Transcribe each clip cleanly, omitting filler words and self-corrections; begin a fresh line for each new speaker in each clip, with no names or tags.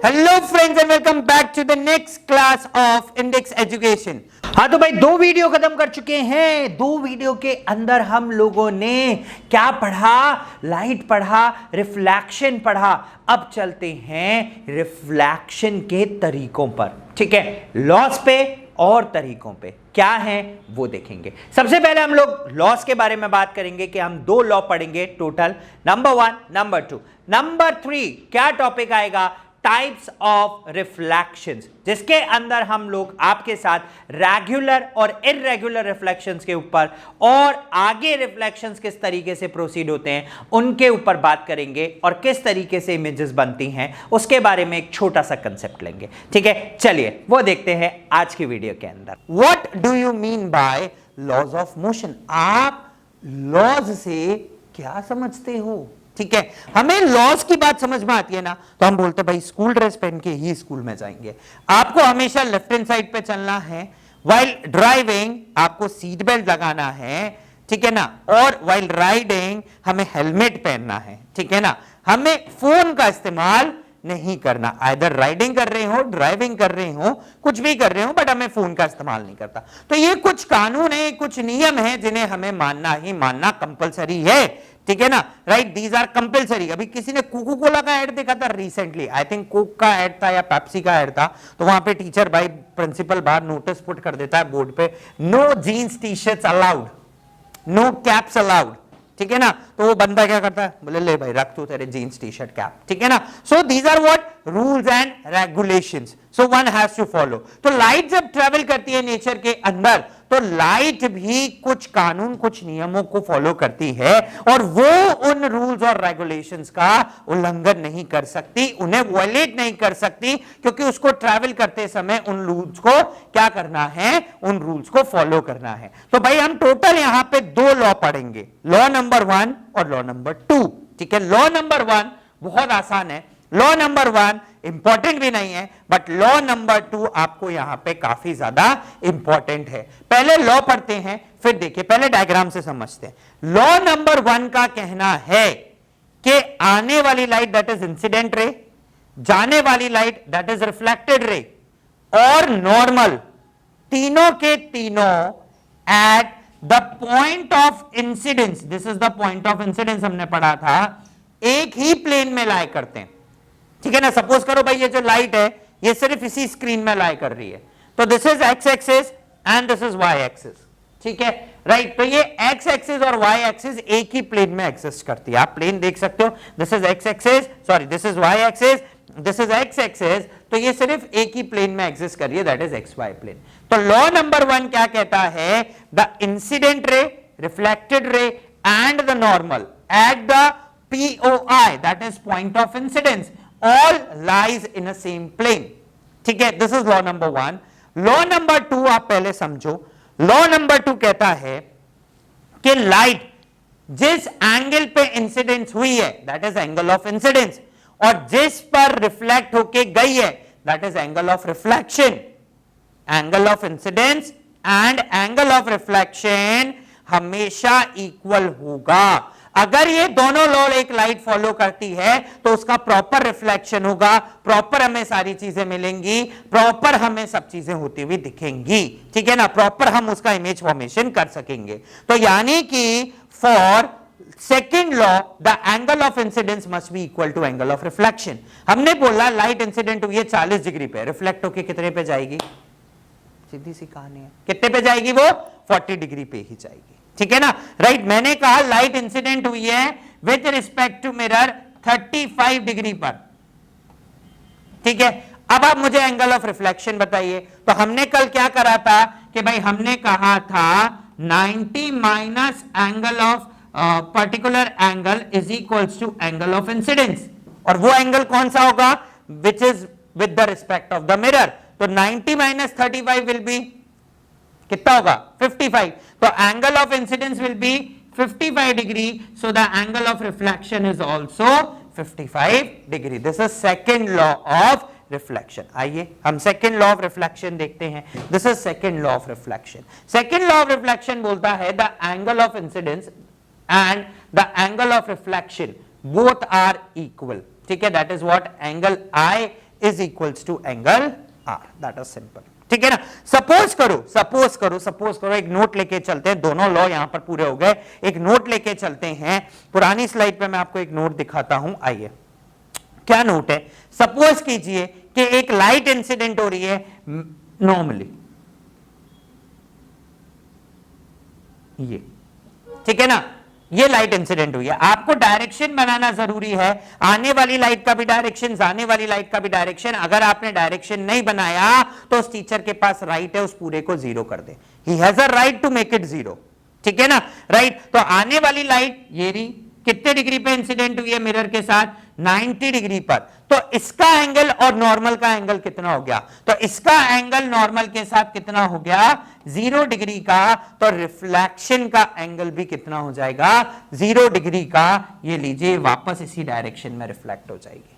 Hello friends and welcome back to the next class of Index Education. हाँ तो भाई दो वीडियो खत्म कर चुके हैं। दो वीडियो के अंदर हम लोगों ने क्या पढ़ा? लाइट पढ़ा, रिफ्लेक्शन पढ़ा। अब चलते हैं रिफ्लेक्शन के तरीकों पर, ठीक है? लॉस पे और तरीकों पे क्या है वो देखेंगे। सबसे पहले हम लोग लॉस के बारे में बात करेंगे कि हम दो लॉ पढ़ेंगे टोटल, नंबर 1, नंबर 2, नंबर 3 क्या टॉपिक आएगा? टाइप्स ऑफ रिफ्लेक्शंस, जिसके अंदर हम लोग आपके साथ रेगुलर और इररेगुलर रिफ्लेक्शंस के ऊपर और आगे रिफ्लेक्शंस किस तरीके से प्रोसीड होते हैं उनके ऊपर बात करेंगे और किस तरीके से इमेजेस बनती हैं उसके बारे में एक छोटा सा कंसेप्ट लेंगे, ठीक है? चलिए वो देखते हैं आज की वीडियो के अंदर। What do you mean by laws of motion? आप लॉज से क्या समझते हो? ठीक है, हमें लॉस की बात समझ में आती है ना, तो हम बोलते हैं भाई स्कूल ड्रेस पहन के ही स्कूल में जाएंगे। आपको हमेशा लेफ्ट हैंड साइड पे चलना है, व्हाइल ड्राइविंग आपको सीट बेल्ट लगाना है, ठीक है ना? और व्हाइल राइडिंग हमें हेलमेट पहनना है, ठीक है ना? हमें फोन का इस्तेमाल नहीं करना, आइदर राइडिंग कर रहे हो, ड्राइविंग कर रहे हो, कुछ भी कर रहे हो, बट हमें फोन का इस्तेमाल नहीं करता। तो ये कुछ कानून है, कुछ नियम है जिन्हें हमें मानना ही मानना कंपलसरी है, ठीक है ना? Right, these are compulsory. अभी किसी ने कोको कोला का ऐड देखा था रिसेंटली, आई थिंक कोक का ऐड था या पेप्सी का ऐड था, तो वहां पे टीचर भाई प्रिंसिपल बाहर नोटिस पुट कर देता है बोर्ड पे, no jeans T shirts allowed, no caps allowed, ठीक है ना? तो वो बंदा क्या करता है, बोले ले भाई रख तू तेरे जीन्स टी शर्ट कैप, ठीक है ना? So these are what rules and regulations, so one has to follow. तो लाइट जब ट्रेवल करती है नेचर के अंदर तो लाइट भी कुछ कानून, कुछ नियमों को फॉलो करती है और वो उन रूल्स और रेगुलेशंस का उल्लंघन नहीं कर सकती, उन्हें वॉयलेट नहीं कर सकती, क्योंकि उसको ट्रैवल करते समय उन रूल्स को क्या करना है, उन रूल्स को फॉलो करना है। तो भाई हम टोटल यहां पे दो लॉ पढ़ेंगे, लॉ नंबर 1 और लॉ नंबर 2, ठीक है? लॉ नंबर 1 बहुत आसान है, लॉ नंबर 1 इंपॉर्टेंट भी नहीं है, बट लॉ नंबर 2 आपको यहां पे काफी ज्यादा इंपॉर्टेंट है। पहले लॉ पढ़ते हैं, फिर देखिए, पहले डायग्राम से समझते हैं। लॉ नंबर 1 का कहना है कि आने वाली light that is incident ray, जाने वाली light that is reflected ray और नॉर्मल, तीनों के तीनों at the point of incidence, this is the point of incidence हमने पढ़ा था, एक ही प्लेन में लाए करते हैं, ठीक है ना? सपोज करो भाई ये जो लाइट है ये सिर्फ इसी स्क्रीन में लाई कर रही है, तो this is X axis and this is Y axis, ठीक है? राइट, तो ये एक्स एक्सिस और वाई एक्सिस एक ही प्लेन में एग्जिस्ट करती है। आप प्लेन देख सकते हो, this is X axis, sorry this is Y axis, this is X axis, तो ये सिर्फ एक ही प्लेन में एग्जिस्ट कर रही है, that is X Y plane. तो लॉ नंबर 1 क्या कहता है? The incident ray, reflected ray and the normal at the POI, that is point of incidence, all lies in a same plane, ठीक है? This is law number 1. Law number 2 आप पहले समझो। Law number 2 कहता है कि लाइट जिस angle पे इंसिडेंस हुई है that is angle of incidence, और जिस पर रिफ्लेक्ट होके गई है that is angle of reflection. Angle of incidence and angle of reflection हमेशा इक्वल होगा। अगर ये दोनों लॉ एक लाइट फॉलो करती है तो उसका प्रॉपर रिफ्लेक्शन होगा, प्रॉपर हमें सारी चीजें मिलेंगी, प्रॉपर हमें सब चीजें होती हुई दिखेंगी, ठीक है ना? प्रॉपर हम उसका इमेज फॉर्मेशन कर सकेंगे। तो यानी कि for second law the angle of incidence must be equal to angle of reflection. हमने बोला लाइट इंसिडेंट हुई है 40 डिग्री पे, रिफ्लेक्ट होकर कितने पे जाएगी? सीधी सी कहानी है, कितने पे जाएगी? वो 40 डिग्री पे ही जाएगी, ठीक है ना? राइट, मैंने कहा लाइट इंसिडेंट हुई है with respect to mirror 35 degree पर, ठीक है? अब आप मुझे एंगल ऑफ रिफ्लेक्शन बताइए। तो हमने कल क्या करा था कि भाई हमने कहा था 90 minus angle of perpendicular angle is equals to angle of incidence, और वो एंगल कौन सा होगा? Which is with the respect of the mirror. तो 90 माइनस 35 विल बी कितना होगा? 55. तो angle of incidence will be 55 degree, so the angle of reflection is also 55 degree. This is second law of reflection. आइए हम second law of reflection देखते हैं। This is second law of reflection. Second law of reflection बोलता है the angle of incidence and the angle of reflection both are equal, ठीक है? That is what angle I is equals to angle are, that is simple, ठीक है ना। Suppose करो एक note लेके चलते हैं, दोनों लॉ यहां पर पूरे हो गए, एक नोट लेके चलते हैं। पुरानी स्लाइड पे मैं आपको एक नोट दिखाता हूं, आइए। क्या नोट है? सपोज कीजिए कि एक लाइट इंसिडेंट हो रही है नॉर्मली, ये, ठीक है ना, ये लाइट इंसिडेंट हुई है। आपको डायरेक्शन बनाना जरूरी है, आने वाली लाइट का भी डायरेक्शन, जाने वाली लाइट का भी डायरेक्शन। अगर आपने डायरेक्शन नहीं बनाया तो उस टीचर के पास राइट है उस पूरे को जीरो कर दे, he has a right to make it zero, ठीक है ना, राइट। तो आने वाली लाइट ये रही, कितने डिग्री पे इंसिडेंट हुई है मिरर के साथ? 90 डिग्री पर। तो इसका एंगल और नॉर्मल का एंगल कितना हो गया? तो इसका एंगल नॉर्मल के साथ कितना हो गया? 0 डिग्री का। तो रिफ्लेक्शन का एंगल भी कितना हो जाएगा? 0 डिग्री का। ये लीजिए, वापस इसी डायरेक्शन में रिफ्लेक्ट हो जाएगी,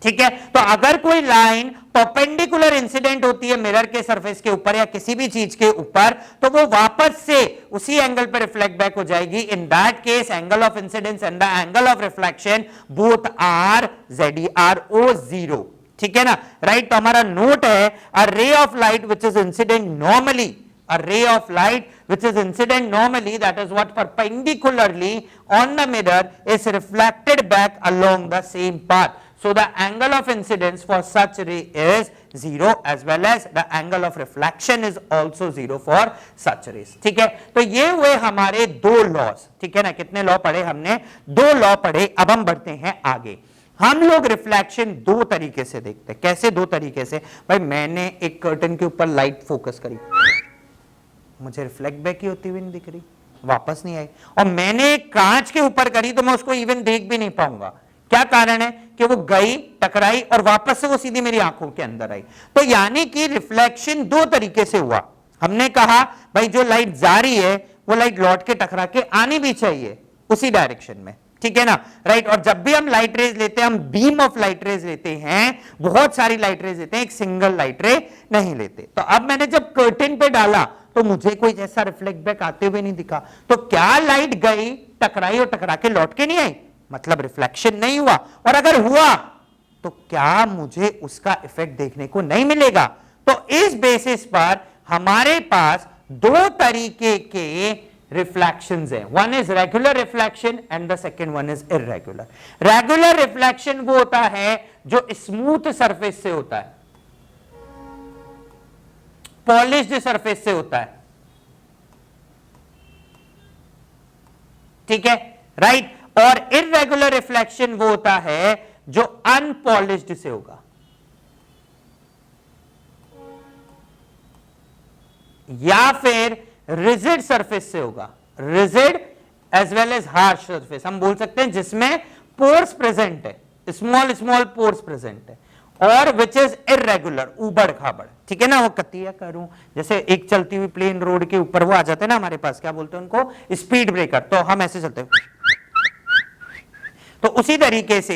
ठीक है। तो अगर कोई लाइन परपेंडिकुलर इंसिडेंट होती है मिरर के सरफेस के ऊपर या किसी भी चीज के ऊपर, तो वो वापस से उसी एंगल पर रिफ्लेक्ट बैक हो जाएगी। In that case angle of incidence and the angle of reflection both are ZERO 0, ठीक है ना, राइट। तो हमारा नोट है, a ray of light which is incident normally, a ray of light which is incident normally, that is what, perpendicularly on the mirror is reflected back along the same path. So the angle of incidence for such ray is 0 as well as the angle of reflection is also 0 for such rays, ठीक है। तो ये हुए हमारे दो laws, ठीक है ना। कितने लॉ पढ़े हमने? 2 लॉ पढ़े। अब हम बढ़ते हैं आगे। हम लोग रिफ्लेक्शन 2 तरीके से देखते हैं। कैसे 2 तरीके से? भाई मैंने एक कर्टन के ऊपर लाइट फोकस करी, मुझे रिफ्लेक्ट बैक ही होती हुई नहीं दिख रही, वापस नहीं आई। और मैंने कांच के ऊपर करी तो मैं उसको इवन देख भी नहीं पाऊंगा। क्या कारण है? कि वो गई, टकराई और वापस से वो सीधी मेरी आंखों के अंदर आई। तो यानी कि रिफ्लेक्शन 2 तरीके से हुआ। हमने कहा भाई जो लाइट जा रही है वो लाइट लौट के टकरा के आनी भी चाहिए उसी डायरेक्शन में, ठीक है ना, राइट। और जब भी हम लाइट रेज लेते हैं, हम बीम ऑफ लाइट रेज लेते हैं, बहुत सारी लाइट रेज लेते हैं, एक सिंगल लाइट रे नहीं लेते। तो अब मैंने जब कर्टेन पे डाला तो मुझे कोई जैसा रिफ्लेक्ट बैक आते हुए नहीं दिखा। तो क्या लाइट गई, टकराई और टकरा के लौट के नहीं आई? मतलब रिफ्लेक्शन नहीं हुआ। और अगर हुआ तो क्या मुझे उसका इफेक्ट देखने को नहीं मिलेगा? तो इस बेसिस पर हमारे पास 2 तरीके के रिफ्लेक्शंस हैं। One is regular reflection and the second one is irregular. Regular reflection वो होता है जो स्मूथ सरफेस से होता है, पॉलिश्ड सरफेस से होता है, ठीक है, राइट। और इर्रेगुलर रिफ्लेक्शन वो होता है जो अनपॉलिश्ड से होगा, या फिर रिजिड सरफेस से होगा। Rigid as well as harsh surface हम बोल सकते हैं, जिसमें पोर्स प्रेजेंट है, स्मॉल स्मॉल पोर्स प्रेजेंट है, और विच इज इर्रेगुलर, उबड़ खाबड़, ठीक है ना। वो कतिया करूं, जैसे एक चलती हुई प्लेन रोड के ऊपर वो आ जाते हैं ना हमारे पास, क्या बोलते हैं उनको? Speed breaker. तो हम ऐसे चलते हैं, तो उसी तरीके से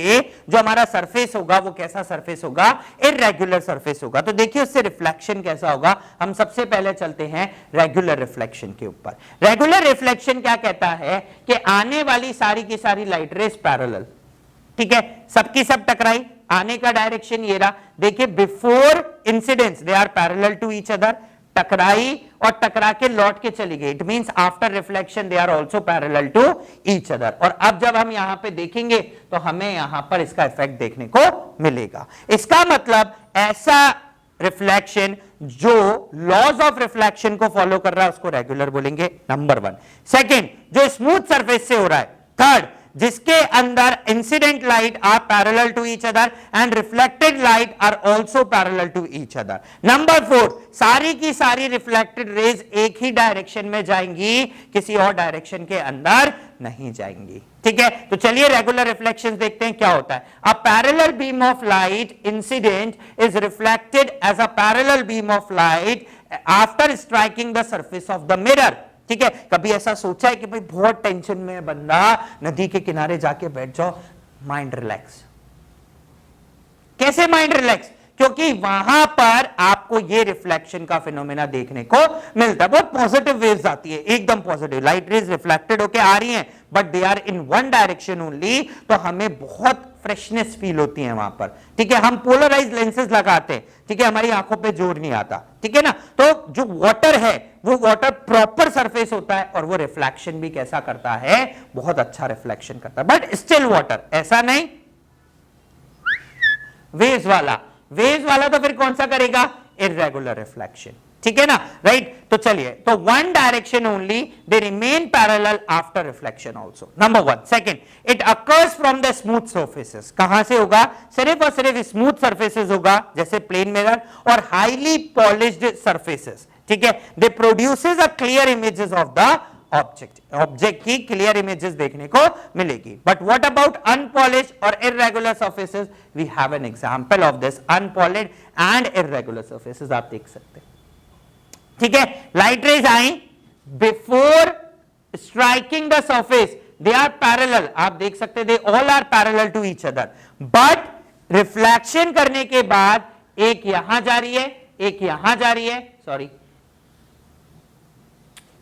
जो हमारा सरफेस होगा वो कैसा सरफेस होगा? इर्रेगुलर सरफेस होगा। तो देखिए उससे रिफ्लेक्शन कैसा होगा। हम सबसे पहले चलते हैं रेगुलर रिफ्लेक्शन के ऊपर। रेगुलर रिफ्लेक्शन क्या कहता है कि आने वाली सारी की सारी लाइट रेज पैरेलल, ठीक है, सबकी सब टकराई, आने का डायरेक्शन ये रहा। देखिए before incidence they are parallel to each other, टकराई और टकरा के लौट के चली गई, it means after reflection they are also parallel to each other. और अब जब हम यहां पे देखेंगे तो हमें यहां पर इसका इफेक्ट देखने को मिलेगा। इसका मतलब ऐसा रिफ्लेक्शन जो लॉज ऑफ रिफ्लेक्शन को फॉलो कर रहा है उसको रेगुलर बोलेंगे, नंबर 1। सेकेंड, जो स्मूथ सरफेस से हो रहा है। थर्ड, जिसके अंदर incident light are parallel to each other and reflected light are also parallel to each other. Number 4, सारी की सारी रिफ्लेक्टेड रेज एक ही डायरेक्शन में जाएंगी, किसी और डायरेक्शन के अंदर नहीं जाएंगी, ठीक है। तो चलिए रेगुलर रिफ्लेक्शंस देखते हैं क्या होता है। A parallel beam of light incident is reflected as a parallel beam of light after striking the surface of the mirror, ठीक है। कभी ऐसा सोचा है कि भाई बहुत टेंशन में है बंदा, नदी के किनारे जाके बैठ जाओ, माइंड रिलैक्स। कैसे माइंड रिलैक्स? क्योंकि वहां पर आपको ये रिफ्लेक्शन का फिनोमेना देखने को मिलता है। बहुत पॉजिटिव वेव्स आती है, एकदम पॉजिटिव। लाइट रेज रिफ्लेक्टेड होके आ रही हैं but they are in one direction only, तो हमें बहुत फ्रेशनेस फील होती है वहां पर, ठीक है। हम पोलराइज लेंसेज लगाते हैं, ठीक है, हमारी आंखों पे जोर नहीं आता, ठीक है ना। तो जो वाटर है वो वाटर प्रॉपर सरफेस होता है और वो रिफ्लेक्शन भी कैसा करता है, बहुत अच्छा रिफ्लेक्शन करता है, बट स्टिल वाटर, ऐसा नहीं वेव्स वाला तो फिर कौन सा करेगा, इर्रेगुलर रिफ्लेक्शन, ठीक है ना, राइट। तो चलिए, तो one direction only, they remain parallel after reflection also, number one. Second, it occurs from the smooth surfaces, कहां से होगा, सिर्फ और सिर्फ स्मूथ सर्फेसेस होगा, जैसे प्लेन मिरर और हाईली पॉलिश्ड सर्फेसेस, ठीक है। They produces a clear images of the object की क्लियर इमेजेस देखने को मिलेगी। बट व्हाट अबाउट अनपॉलिश्ड और irregular surfaces, we have an example of this, unpolished and irregular surfaces, आप देख सकते हैं, ठीक है। लाइट रेज आई, before striking the surface they are parallel, आप देख सकते हैं, they all are parallel to each other, but reflection करने के बाद एक यहां जा रही है, एक यहां जा रही है, सॉरी,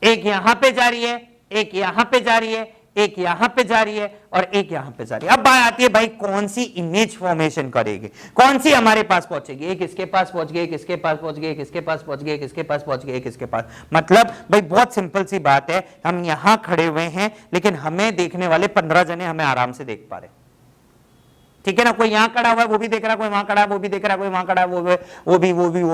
एक यहां पे जा रही है, एक यहां पे जा रही है, एक यहां पे जा रही है और एक यहां पे जा रही है। अब बात आती है भाई कौन सी इमेज फॉर्मेशन करेगी, कौन सी हमारे पास पहुंचेगी, एक इसके पास पहुंच गई, एक इसके पास पहुंच गई, एक इसके पास पहुंच गई, एक इसके पास पहुंच गई, एक इसके पास, मतलब भाई बहुत सिंपल सी बात है, हम यहां खड़े हुए हैं लेकिन हमें देखने वाले 15 जने हमें आराम से देख पा रहे, ठीक है ना। कोई यहां खड़ा हुआ है वो भी देख रहा है, कोई वहां खड़ा है वो भी देख रहा है, कोई वहां खड़ा है वो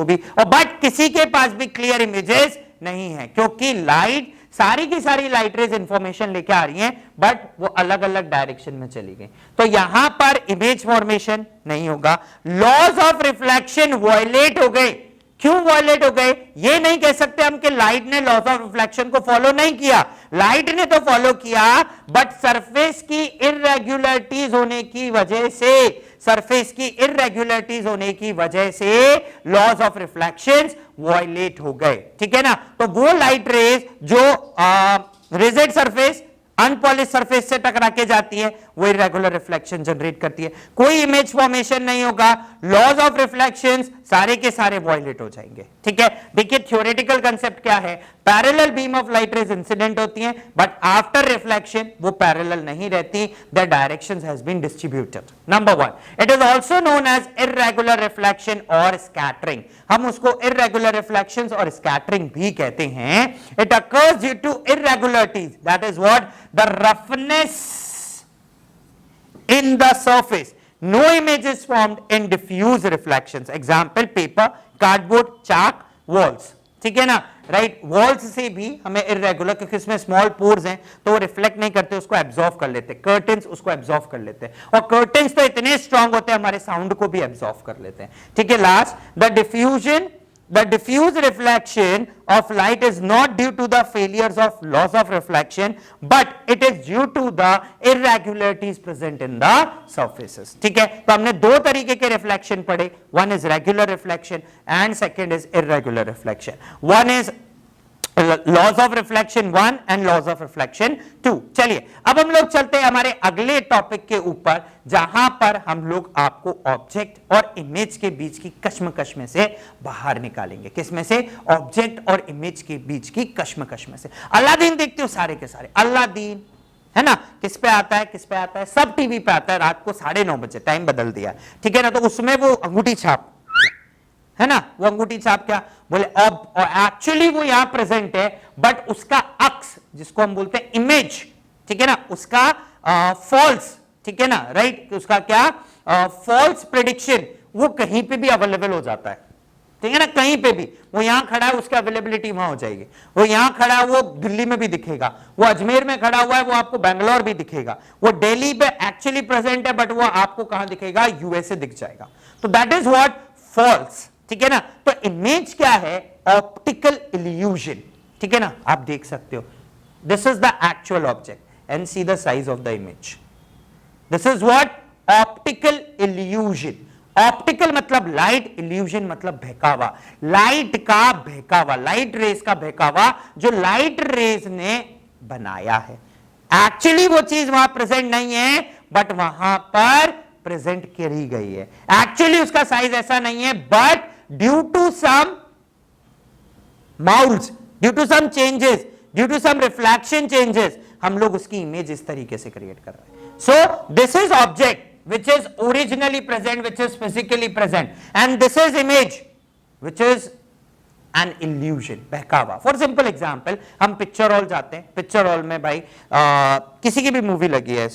भी, और बट किसी के पास भी क्लियर इमेजेस नहीं है, क्योंकि लाइट, सारी की सारी लाइट रेज इंफॉर्मेशन लेके आ रही हैं, बट वो अलग अलग डायरेक्शन में चली गई, तो यहां पर इमेज फॉर्मेशन नहीं होगा, लॉज ऑफ रिफ्लेक्शन वायलेट हो गए। क्यों वायलेट हो गए, ये नहीं कह सकते हम कि लाइट ने लॉज ऑफ रिफ्लेक्शन को फॉलो नहीं किया, लाइट ने तो फॉलो किया, बट सरफेस की इर्रेगुलरिटीज होने की वजह से, सरफेस की इर्रेगुलरिटीज होने की वजह से लॉज ऑफ रिफ्लेक्शन वायलेट हो गए, ठीक है ना। तो वो लाइट रेज जो रिजिड सरफेस, अनपॉलिश सरफेस से टकरा के जाती है, वो इरेगुलर रिफ्लेक्शन जनरेट करती है, कोई इमेज फॉर्मेशन नहीं होगा, लॉज ऑफ रिफ्लेक्शंस सारे के सारे वायलेट हो जाएंगे, ठीक है। देखिए थ्योरेटिकल कंसेप्ट क्या है, parallel beam of light rays incident होती हैं, बट आफ्टर रिफ्लेक्शन वो पैरेलल नहीं रहती, the directions has been distributed. Number one, it is also known as irregular reflection और स्कैटरिंग, हम उसको इर्रेगुलर रिफ्लेक्शंस और स्कैटरिंग भी कहते हैं। It occurs due to irregularities, that is what, the roughness in the surface, no image is formed in diffuse reflections, example paper, cardboard, chalk, walls, ठीक है ना, राइट। वॉल्स से भी हमें इरेगुलर, क्योंकि इसमें स्मॉल पोर्स हैं तो वो रिफ्लेक्ट नहीं करते, उसको एब्जॉर्व कर लेते, कर्टेन्स उसको एब्जॉर्व कर लेते हैं, और कर्टेन्स तो इतने स्ट्रांग होते हैं हमारे साउंड को भी एब्जॉर्व कर लेते हैं, ठीक है। Last, the diffuse reflection of light is not due to the failures of laws of reflection, but it is due to the irregularities present in the surfaces, ठीक है। तो हमने दो तरीके के रिफ्लेक्शन पढ़े, one is regular reflection and second is irregular reflection, one is laws of reflection 1 and laws of reflection 2। चलिए अब हम लोग चलते हैं हमारे अगले टॉपिक के ऊपर, जहां पर हम लोग आपको ऑब्जेक्ट और इमेज के बीच की कश्मकश में से बाहर निकालेंगे। किसमें से, ऑब्जेक्ट और इमेज के बीच की कश्मकश में से। अलादीन देखते हो सारे के सारे, अलादीन है ना, किस पे आता है, किस पे आता है, सब टीवी पे आता है, रात को 9:30 बजे, टाइम बदल दिया, ठीक है ना। तो उसमें वो अंगूठी छाप है ना, वो अंगूठी छाप क्या बोले, अब एक्चुअली वो यहां प्रेजेंट है, बट उसका अक्स जिसको हम बोलते हैं इमेज, ठीक है ना, उसका फॉल्स, ठीक है ना, राइट, उसका क्या फॉल्स प्रेडिक्शन वो कहीं पे भी अवेलेबल हो जाता है, ठीक है ना, कहीं पे भी। वो यहां खड़ा है, उसकी अवेलेबिलिटी वहां हो जाएगी, वो यहां खड़ा है, वो दिल्ली में भी दिखेगा, वो अजमेर में खड़ा हुआ है, वो आपको बैंगलोर भी दिखेगा, वो दिल्ली पे एक्चुअली प्रेजेंट है, बट वो आपको कहां दिखेगा, यूएसए दिख जाएगा। तो दैट इज व्हाट फॉल्स, ठीक है ना। तो इमेज क्या है, ऑप्टिकल इल्यूजन, ठीक है ना, आप देख सकते हो, this is the actual object and see the size of the image, this is what optical illusion. Optical मतलब लाइट, इल्यूजन मतलब बहकावा, लाइट का बहकावा, लाइट रेस का बहकावा जो लाइट रेस ने बनाया है। एक्चुअली वो चीज वहां प्रेजेंट नहीं है, बट वहां पर प्रेजेंट करी गई है। एक्चुअली उसका साइज ऐसा नहीं है, बट ड्यू टू सम माउल्स, due to some changes, due to some reflection changes, हम लोग उसकी इमेज इस तरीके से क्रिएट कर रहे हैं। So this is object which is originally present, which is physically present, and this is image which is an illusion, बहकावा. फॉर सिंपल एग्जाम्पल, हम पिक्चर हॉल जाते हैं, पिक्चर हॉल में भाई किसी की भी मूवी लगी है,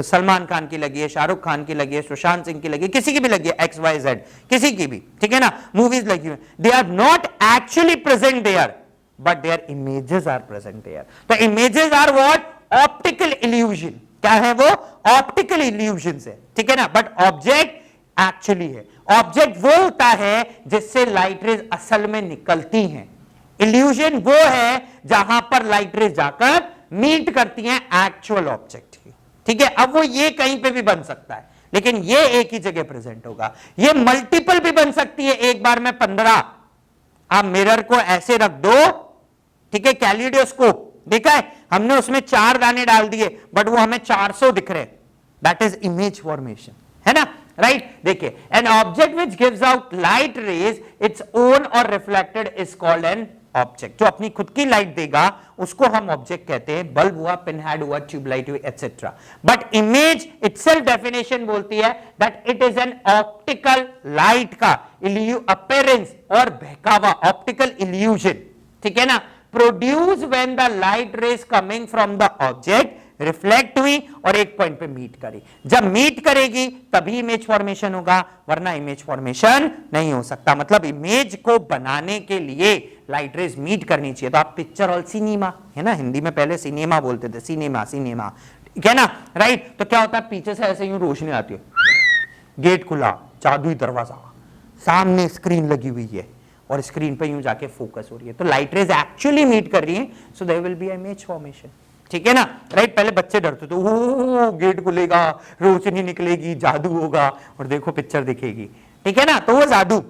सलमान खान की लगी है, शाहरुख खान की लगी है, सुशांत सिंह की लगी है, किसी की भी लगी है, XYZ, किसी की भी, ठीक है ना, मूवीज लगी हुई, they are not actually present there, but there images are present there. तो images are what? Optical illusion. क्या है वो? ऑप्टिकल इल्यूजन है, ठीक है ना. बट ऑब्जेक्ट एक्चुअली है. ऑब्जेक्ट वो होता है जिससे लाइट रेज असल में निकलती हैं. इल्यूजन वो है जहां पर लाइट रेज जाकर मीट करती हैं एक्चुअल ऑब्जेक्ट की, ठीक है. अब वो ये कहीं पे भी बन सकता है, लेकिन ये एक ही जगह प्रेजेंट होगा. ये मल्टीपल भी बन सकती है, एक बार में 15. आप मिरर को ऐसे रख दो, ठीक है, कैलिडोस्कोप देखा है हमने, उसमें 4 दाने डाल दिए, बट वो हमें 400 दिख रहे. दैट इज इमेज फॉर्मेशन, है ना, राइट. देखिए, an object which gives out light rays its own or reflected is called an object. जो अपनी खुद की लाइट देगा उसको हम ऑब्जेक्ट कहते हैं. बल्ब हुआ, पिन हेड हुआ, ट्यूबलाइट हुई, etcetera. But image itself definition बोलती है that it is an optical light का अपीयरेंस और बहकावा, ऑप्टिकल इल्यूजन, ठीक है ना, produce when the light rays coming from the object reflect हुई और एक पॉइंट पे मीट करी. जब मीट करेगी तभी इमेज फॉर्मेशन होगा, वरना इमेज फॉर्मेशन नहीं हो सकता. मतलब इमेज को बनाने के लिए लाइट रेज मीट करनी चाहिए. तो आप पिक्चर हॉल, सिनेमा है ना, हिंदी में पहले सिनेमा बोलते थे, सिनेमा, सिनेमा, ठीक है ना, राइट. तो क्या होता है, पीछे से ऐसे यूं रोशनी आती है, गेट खुला, जादुई दरवाजा, सामने स्क्रीन लगी हुई है और स्क्रीन पे यूं जाके फोकस हो रही है. तो लाइट रेज एक्चुअली मीट कर रही है, so there will be image formation, ठीक है ना, राइट. पहले बच्चे डरते थे, ओ गेट खुलेगा, रोशनी निकलेगी, जादू होगा, और देखो पिक्चर दिखेगी, ठीक है ना. तो वो जादू,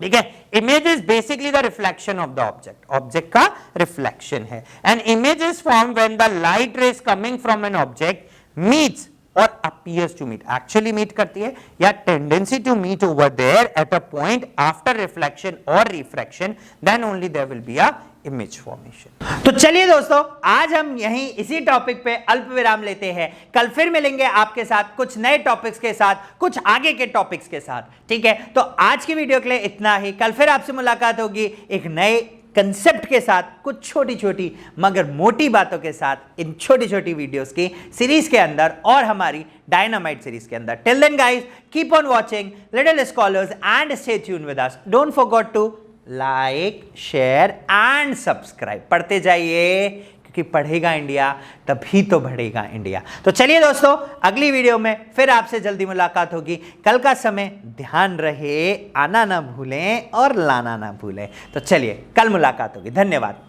ठीक है. Image is basically the reflection of the object. Object का रिफ्लेक्शन है. And image is form when the light rays coming from an object meets और appears to meet, actually meet करती है या tendency to meet over there at a point after reflection or refraction, then only there will be a image formation.
तो चलिए दोस्तों, आज हम यहीं इसी टॉपिक पे अल्प विराम लेते हैं. कल फिर मिलेंगे आपके साथ कुछ नए टॉपिक्स के साथ, कुछ आगे के टॉपिक्स के साथ, ठीक है. तो आज की वीडियो के लिए इतना ही. कल फिर आपसे मुलाकात होगी एक नए कंसेप्ट के साथ, कुछ छोटी छोटी मगर मोटी बातों के साथ, इन छोटी छोटी वीडियोस की सीरीज के अंदर और हमारी डायनामाइट सीरीज के अंदर. Till then guys, keep on watching Little Scholars and stay tune with us. Don't forget to like, share and subscribe. पढ़ते जाइए, क्योंकि पढ़ेगा इंडिया तभी तो बढ़ेगा इंडिया. तो चलिए दोस्तों, अगली वीडियो में फिर आपसे जल्दी मुलाकात होगी. कल का समय ध्यान रहे, आना ना भूलें और लाना ना भूलें. तो चलिए, कल मुलाकात होगी. धन्यवाद.